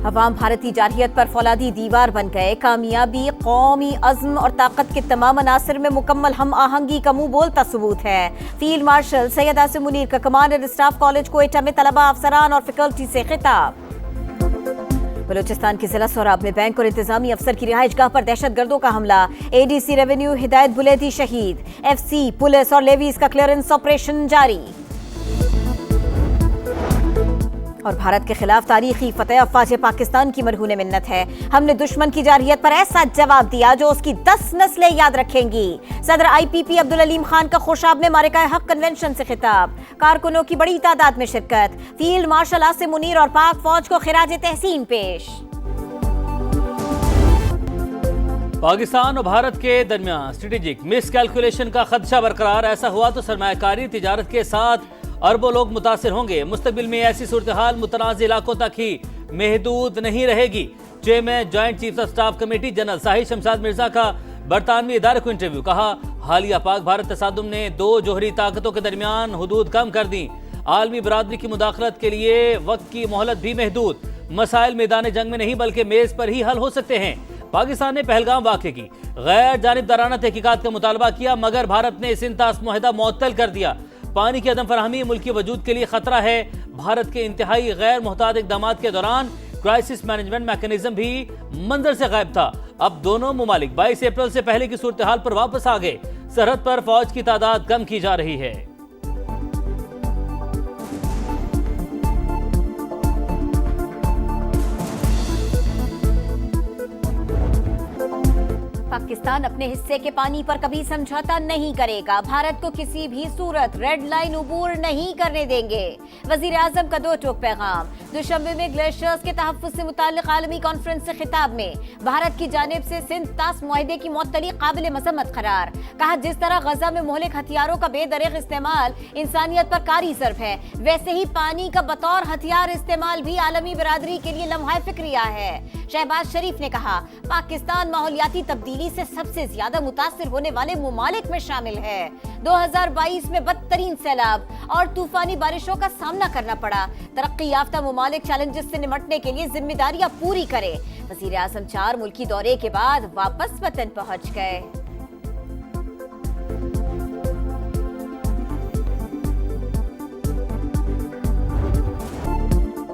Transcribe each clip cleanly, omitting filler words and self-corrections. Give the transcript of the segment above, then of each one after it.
अवाम भारतीय जारहियत पर फौलादी दीवार बन गए। कामयाबी कौमी अज़्म और ताकत के तमाम अनासर में मुकम्मल हम आहंगी का मुंह बोलता सबूत है। फील्ड मार्शल सैयद आसिम मुनीर का कमांडर स्टाफ कॉलेज क्वेटा में तलबा, अफसरान और फैकल्टी से खिताब। बलूचिस्तान के जिला सोराब में बैंक और इंतजामी अफसर की रिहाइशगाह पर दहशतगर्दों का हमला। एडीसी रेवेन्यू हिदायत बुलेदी शहीद। एफसी, पुलिस और लेवीज का क्लियरेंस ऑपरेशन जारी। और भारत के खिलाफ तारीखी फतेह अफवाज पाकिस्तान की मरहून मिन्नत है। हमने दुश्मन की जारहियत पर ऐसा जवाब दिया जो उसकी 10 नस्लें याद रखेंगी। सदर IPP अब्दुल अलीम खान का खुशाब में मारिका हक कन्वेंशन से खिताब। कारकुनों की बड़ी तादाद में शिरकत। फील्ड मार्शल आसिम मुनीर और पाक फौज को खिराज तहसीन पेश। पाकिस्तान और भारत के दरमियान स्ट्रेटेजिक मिस कैलकुलेशन का खदशा बरकरार। ऐसा हुआ तो सरमायाकारी तिजारत के साथ अरबों लोग मुतासिर होंगे। मुस्तकबिल में ऐसी सूरत हाल मुतनाज़ इलाकों तक ही महदूद नहीं रहेगी। Chairman joint chief of staff committee general Shahid Shamshad Mirza का बरतानवी इदारे को इंटरव्यू। कहा, हालिया पाक भारत तसादुम ने 2 जोहरी ताकतों के दरमियान हुदूद कम कर दी। आलमी बरादरी की मुदाखलत के लिए वक्त की मोहलत भी महदूद। मसाइल मैदान जंग में नहीं बल्कि मेज पर ही हल हो सकते हैं। पाकिस्तान ने पहलगाम वाक़े की गैर जानिबदाराना तहकीकात का मुतालबा किया, मगर भारत ने सिंतास मुआहदा मुअत्तल कर दिया। पानी की अदम फराहमी मुल्क के वजूद के लिए खतरा है। भारत के इंतहाई गैर मुहताद इक़दाम के दौरान क्राइसिस मैनेजमेंट मैकेनिज्म भी मंजर से गायब था। अब दोनों मुमालिक 22 अप्रैल से पहले की सूरत हाल पर वापस आ गए। सरहद पर फौज की तादाद कम की जा रही है। पाकिस्तान अपने हिस्से के पानी पर कभी समझौता नहीं करेगा। भारत को किसी भी सूरत रेड लाइन उबूर नहीं करने देंगे। वजीर आजम का 2 टोक पैगाम। दुशंबे में ग्लेशियर्स के तहफ्फुज़ से मुताल्लिक़ आलमी कॉन्फ्रेंस से खिताब में भारत की जानिब से सिंध तास मुआहदे की मुअत्तली काबिल मज़म्मत करार। कहा, जिस तरह गजा में मोहलिक हथियारों का बेदरीग इस्तेमाल इंसानियत पर कारी ज़र्ब है, वैसे ही पानी का बतौर हथियार इस्तेमाल भी आलमी बरादरी के लिए लम्हा फिक्रिया है। शहबाज शरीफ ने कहा, पाकिस्तान माहौलियाती तब्दीली से सबसे ज्यादा मुतासिर होने वाले मुमालिक में शामिल है। 2022 में बदतरीन सैलाब और तूफानी बारिशों का सामना करना पड़ा। तरक्की याफ्ता मुमालिक चैलेंजेस से निपटने के लिए जिम्मेदारियां पूरी करे। वजीर आज़म 4 मुल्की दौरे के बाद वापस वतन पहुंच गए।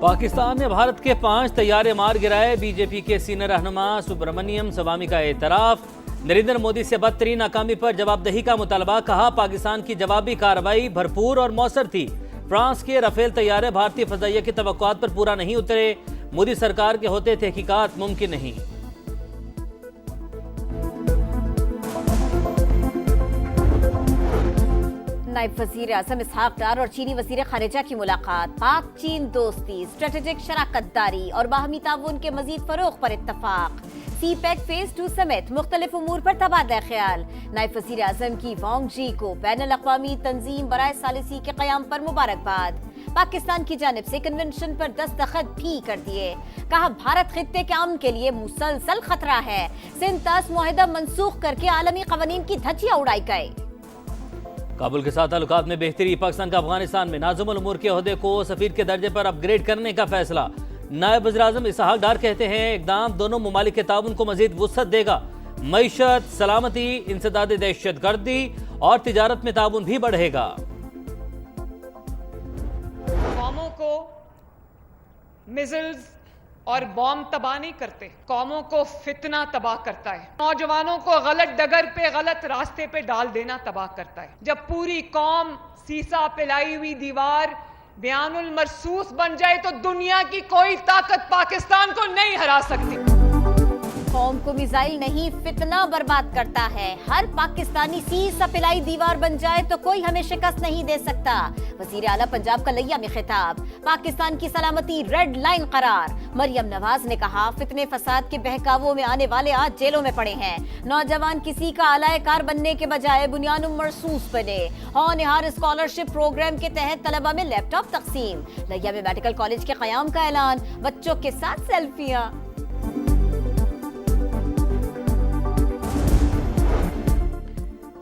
पाकिस्तान ने भारत के 5 तैयारे मार गिराए। बीजेपी के सीनियर रहनुमा सुब्रमण्यम स्वामी का एतराफ। नरेंद्र मोदी से बदतरीन नाकामी पर जवाबदेही का मुतालबा। कहा, पाकिस्तान की जवाबी कार्रवाई भरपूर और मौसर थी। फ्रांस के राफेल तैयारे भारतीय फजाइया की तवक्कुआत पर पूरा नहीं उतरे। मोदी सरकार के होते तहकीकात मुमकिन नहीं। नायब वजीर आज़म इसहाक डार और चीनी वजीर खारिजा की मुलाकात। पाक चीन दोस्ती, स्ट्रेटेजिक शराकतदारी और बाहमी ताउन के मजीद फरोग पर इत्तफाक। CPEC फेज 2 समेत मुख्तलिफ उमूर पर तबादला ख्याल। नायब वजीर आज़म की वांग जी को बैनुल अक़वामी तंजीम बराए सालिसी के क़याम पर मुबारकबाद। पाकिस्तान की जानिब से कन्वेंशन पर दस्तखत भी कर दिए। कहा, भारत खित्ते के अमन के लिए मुसलसल खतरा है। सिंध तास मुआहदा मनसूख करके आलमी क़वानीन की धज्जियां उड़ाई गई। काबुल के साथ ताल्लुकात में बेहतरी। पाकिस्तान का अफगानिस्तान में नाज़िमुल उमूर के ओहदे को सफीर के दर्जे पर अपग्रेड करने का फैसला। नायब वज़ीर आज़म इसहाक डार कहते हैं, इक़दाम दोनों मुमालिक के ताउन को मज़ीद वुसअत देगा। मईशत, सलामती, इंसदाद दहशतगर्दी और तिजारत में ताउन भी बढ़ेगा। कौमों को मिसाइल्स और बॉम्ब तबाह नहीं करते, कौमों को फितना तबाह करता है। नौजवानों को गलत डगर पे, गलत रास्ते पे डाल देना तबाह करता है। जब पूरी कौम सीसा पिलाई हुई दीवार बयानुल मरसूस बन जाए तो दुनिया की कोई ताकत पाकिस्तान को नहीं हरा सकती। कौम को मिसाइल नहीं, फितना बर्बाद करता है। हर पाकिस्तानी सीसा पिलाई दीवार बन जाए तो कोई हमें शिकस्त नहीं दे सकता। वजीर आला पंजाब का लिया में खिताब। पाकिस्तान की सलामती रेड लाइन करार। मरियम नवाज ने कहा, फितने फसाद के बहकावों में आने वाले आज जेलों में पड़े हैं। नौजवान किसी का आलायकार बनने के बजाय बुनियानुल मरसूस बने। होनहार स्कॉलरशिप प्रोग्राम के तहत तलबा में लैपटॉप तकसीम। लिया में मेडिकल कॉलेज के क़याम का ऐलान। बच्चों के साथ सेल्फियां।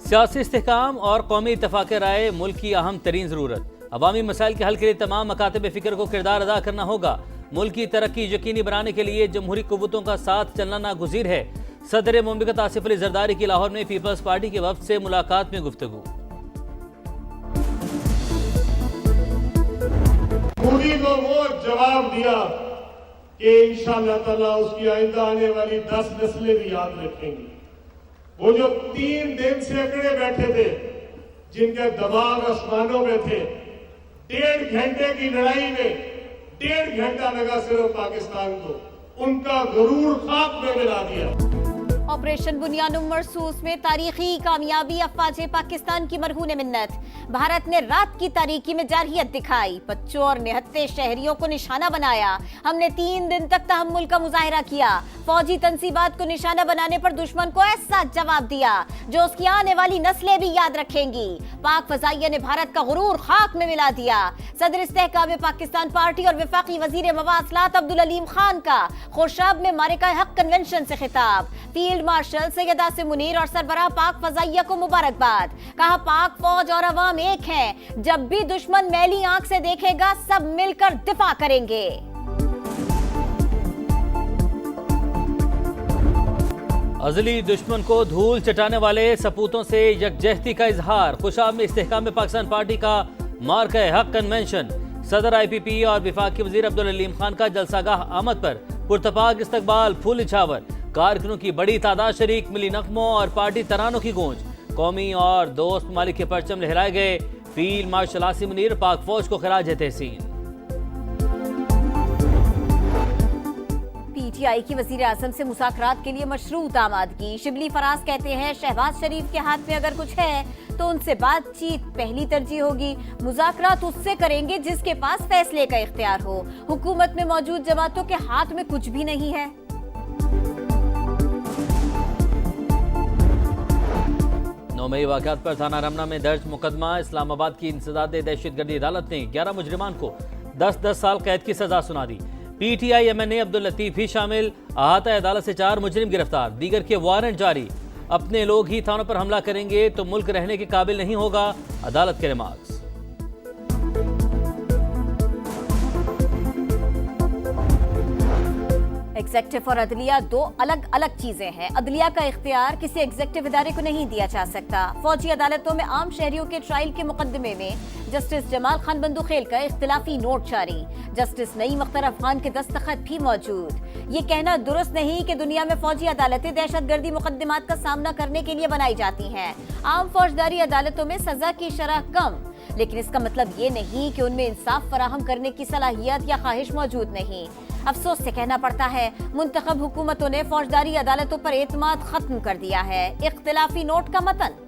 सियासी इस्तेहकाम और कौमी इत्तफाक़ राय मुल्क की अहम तरीन ज़रूरत। अवामी मसाइल के हल के लिए तमाम मकातब फ़िक्र को किरदार अदा करना होगा। मुल्क की तरक्की यकीनी बनाने के लिए जमहूरी कुव्वतों का साथ चलना नागुज़ीर है। सदर मुमलिकत आसिफ अली जरदारी की लाहौर में पीपल्स पार्टी के वफ्द से मुलाकात में गुफ्तगू। मोदी को वो जवाब दिया कि इंशाअल्लाह ताला उसकी आइंदा आने वाली 10 नस्लें भी याद रखेंगी। वो जो 3 दिन से अकड़े बैठे थे, जिनके दिमाग आसमानों में थे, 1.5 घंटे की लड़ाई में 1.5 घंटा लगा सिर्फ पाकिस्तान को, उनका गरूर खाक में मिला दिया। ऑपरेशन बुनियानुम मरसूस में तारीखी कामयाबी, अफवाज पाकिस्तान की मरहून मिन्नत। भारत ने रात की तारीकी में जारहियत दिखाई, बच्चों और निहत्ते शहरियों को निशाना बनाया। हमने 3 दिन तक तहम्मुल का मुजाहिरा किया। फौजी तंसीबात को निशाना बनाने पर दुश्मन को ऐसा जवाब दिया जो उसकी आने वाली नस्लें भी याद रखेंगी। पाक फजाइया ने भारत का गुरूर खाक में मिला दिया। सदर इस्तेहकाम पाकिस्तान पार्टी और वफाकी वजीर मवासलात अब्दुल अलीम खान का खुशाब में मारिका हक कन्वेंशन से खिताब। फील्ड मार्शल सैयद आसिम मुनीर और सरबराह पाक फजाइया को मुबारकबाद। कहा, पाक फौज और अवाम एक है, जब भी दुश्मन मैली आंख से देखेगा सब मिलकर दिफा करेंगे। अजली दुश्मन को धूल चटाने वाले सपूतों से यकजहती का इजहार। खुशाब में इस्तेहकाम में पाकिस्तान पार्टी का मार्का हक कन्वेंशन। सदर IPP और वफाकी वजीर अब्दुल अलीम खान का जलसागाह आमद पर पुरतपाक इस्तकबाल, फूल इछावर। कारकुनों की बड़ी तादाद शरीक, मिली नगमों और पार्टी तरानों की गूंज। कौमी और दोस्त ममालिक के परचम लहराए गए। फील्ड मार्शल आसिम मुनीर पाक फौज को खिराज तहसीन। PTI की वजीर आजम से मुज़ाकरात के लिए मशरूत आमादगी। शिबली फराज कहते हैं, शहबाज शरीफ के हाथ में अगर कुछ है तो उनसे बातचीत पहली तरजीह होगी। मुज़ाकरात उससे करेंगे जिसके पास फैसले का इख्तियार हो। हुकूमत में मौजूद जमातों के हाथ में कुछ भी नहीं है। 9 मई वाक़यात पर थाना रमना में दर्ज मुकदमा। इस्लामाबाद की इंसदाद दहशतगर्दी अदालत ने 11 मुजरिमान को 10-10 साल कैद की सजा सुना दी। PTI MNA अब्दुल लतीफ भी शामिल। अहाता अदालत से 4 मुजरिम गिरफ्तार, दीगर के वारंट जारी। अपने लोग ही थानों पर हमला करेंगे तो मुल्क रहने के काबिल नहीं होगा, अदालत के रिमार्क्स। एग्जेक्टिव और अदलिया 2 अलग अलग चीजें हैं। अदलिया का इख्तियार किसी एग्जेक्टिव इदारे को नहीं दिया जा सकता। फौजी अदालतों में आम शहरियों के ट्रायल के मुकदमे में जस्टिस जमाल खान बंदुखेल का इख्तिलाफी नोट जारी। जस्टिस नईम अख्तर अफगान के दस्तखत भी मौजूद। ये कहना दुरुस्त नहीं कि दुनिया में फौजी अदालतें दहशतगर्दी मुकदमात का सामना करने के लिए बनाई जाती हैं। आम फौजदारी अदालतों में सजा की शरह कम, लेकिन इसका मतलब ये नहीं कि उनमें इंसाफ फराहम करने की सलाहियत या ख्वाहिश मौजूद नहीं। अफसोस से कहना पड़ता है, मुंतखब हुकूमतों ने फौजदारी अदालतों पर एतमाद खत्म कर दिया है। इख्तिलाफी नोट का मतन।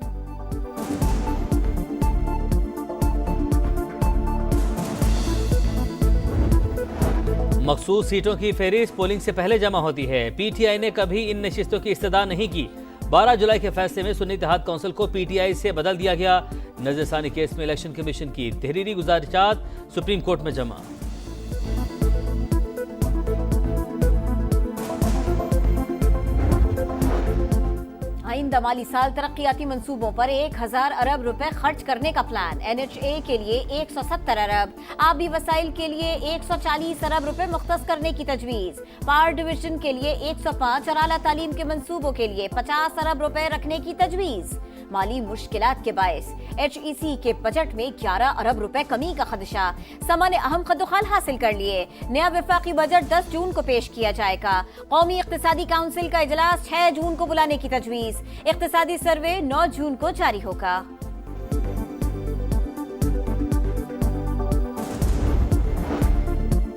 मखसूस सीटों की फहरिस्त पोलिंग से पहले जमा होती है। PTI ने कभी इन नशिस्तों की इस्तदा नहीं की। 12 जुलाई के फैसले में सुन्नी इत्तेहाद काउंसिल को PTI से बदल दिया गया। नजरसानी केस में इलेक्शन कमीशन की तहरीरी गुजारिशात सुप्रीम कोर्ट में जमा। आइंदा माली साल तरक्याती मंसूबों पर 1000 अरब रुपए खर्च करने का प्लान। NHA के लिए 170 अरब, आबी वसाइल के लिए 140 अरब रुपए मुख्तस करने की तजवीज। पावर डिवीजन के लिए 105 और आला तालीम के मंसूबों के लिए 50 अरब रुपए रखने की तजवीज। माली मुश्किलात के बायस HEC के बजट में 11 अरब रुपए कमी का खदशा। समा ने अहम कद्दुखाल हासिल कर लिए। नया वफाकी बजट 10 जून को पेश किया जाएगा। कौमी इक्तिसादी काउंसिल का इजलास 6 जून को बुलाने की तजवीज। इक्तिसादी सर्वे 9 जून को जारी होगा।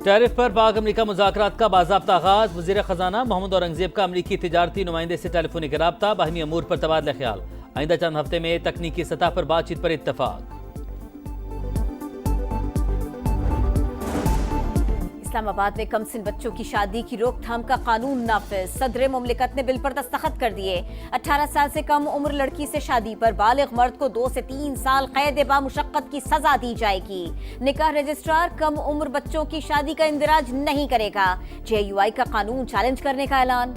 टैरिफ पर पाक अमरीका मुज़ाकरात का बाज़ाब्ता आगाज। वज़ीर ख़जाना मोहम्मद औरंगज़ेब का अमरीकी तिजारती नुमाइंदे से टेलीफोनिक राब्ता, बाहमी अमूर पर तबादला ख्याल। आइंदा चंद हफ्ते में तकनीकी सतह पर बातचीत पर इत्तफाक। इस्लामाबाद में कमसिन बच्चों की शादी की रोकथाम का कानून नाफिज। सदर मुमलिकत ने बिल पर दस्तखत कर दिए। 18 साल से कम उम्र लड़की से शादी पर बालिग मर्द को 2 से 3 साल कैद बामुशक्कत की सजा दी जाएगी। निकाह रजिस्ट्रार कम उम्र बच्चों की शादी का इंदिराज नहीं करेगा। JUI का कानून चैलेंज करने का ऐलान।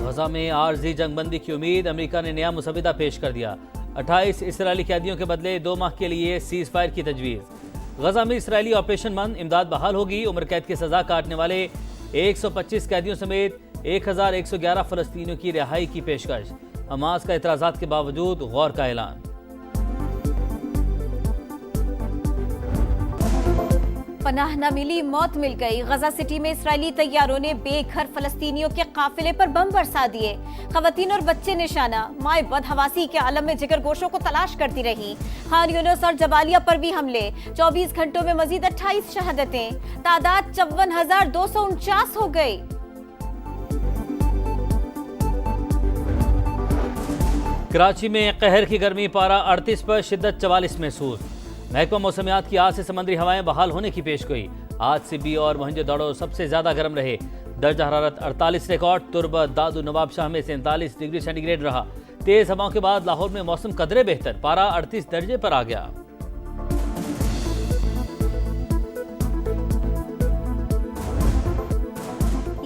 गजा में आर्जी जंगबंदी की उम्मीद। अमेरिका ने नया मुसविदा पेश कर दिया। 28 इसराइली कैदियों के बदले 2 माह के लिए सीज फायर की तजवीज़। गजा में इसराइली ऑपरेशन मन इमदाद बहाल होगी। उम्र कैद की सजा काटने वाले 125 कैदियों समेत 1111 फलस्तीनियों की रिहाई की पेशकश। हमास का इतराज़ात के बावजूद गौर का ऐलान। पनाह न मिली, मौत मिल गई। गजा सिटी में इसराइली तैयारों ने बेघर फलस्तीनियों के काफिले पर बम बरसा दिए। खवातीन और बच्चे निशाना। माए बदहवासी के आलम में जिगरगोशों को तलाश करती रही। खान यूनुस और जबालिया पर भी हमले। 24 घंटों में मजीद 28 शहादतें। तादाद 54,249 हो गई। कराची में कहर की गर्मी, पारा 38 पर, शिद्दत 44 महसूस। महकमा मौसमियात की आज से समुद्री हवाएं बहाल होने की पेशगोई। आज सिब्बी और मोहनजोदड़ो सबसे ज्यादा गर्म रहे। दर्जा हरारत 48 रिकॉर्ड। तुर्बत, दादू, नवाबशाह में 47 डिग्री सेंटीग्रेड रहा। तेज हवाओं के बाद लाहौर में मौसम कदरे बेहतर, पारा 38 दर्जे पर आ गया।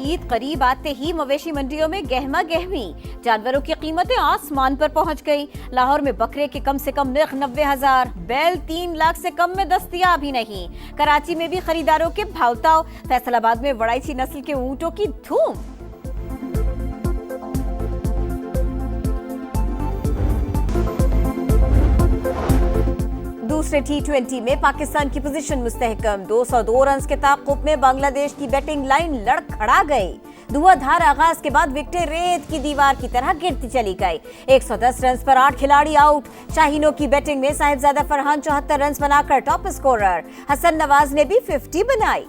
ईद करीब आते ही मवेशी मंडियों में गहमा गहमी। जानवरों की कीमतें आसमान पर पहुंच गई। लाहौर में बकरे के कम से कम नर्ख 90,000, बैल 3 लाख से कम में दस्तयाब ही नहीं। कराची में भी खरीदारों के भावताव। फैसलाबाद में वड़ाइची नस्ल के ऊंटों की धूम। दूसरे T20 में पाकिस्तान की पोजीशन मुस्तहकम। 202 रन के ताक़ुब में बांग्लादेश की बैटिंग लाइन लड़खड़ा गई। धुआंधार आगाज के बाद विकेटें रेत की दीवार की तरह गिरती चली गई। 110 रन पर 8 खिलाड़ी आउट। शाहीनों की बैटिंग में साहिबजादा फरहान 74 रन बनाकर टॉप स्कोरर। हसन नवाज ने भी 50 बनाई।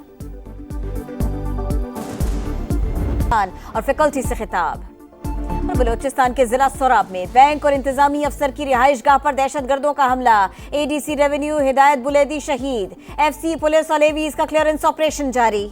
और फैकल्टी से खिताब। बलोचिस्तान के जिला सोराब में बैंक और इंतजामी अफसर की रिहाइशगाह पर दहशतगर्दों का हमला। एडीसी रेवेन्यू हिदायत बुलेदी शहीद। एफसी पुलिस और एवीज का क्लियरेंस ऑपरेशन जारी।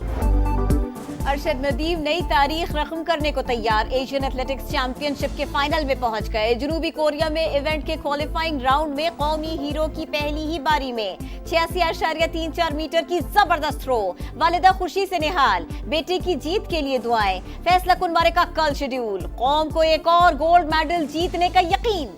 अरशद नदीम नई तारीख रकम करने को तैयार। एशियन एथलेटिक्स चैंपियनशिप के फाइनल में पहुंच गए। जनूबी कोरिया में इवेंट के क्वालिफाइंग राउंड में कौमी हीरो की पहली ही बारी में 86.34 मीटर की जबरदस्त थ्रो। वालिदा खुशी से निहाल। बेटे की जीत के लिए दुआएं। फैसला कुन मारे का कल शेड्यूल। कौम को एक और गोल्ड मेडल जीतने का यकीन।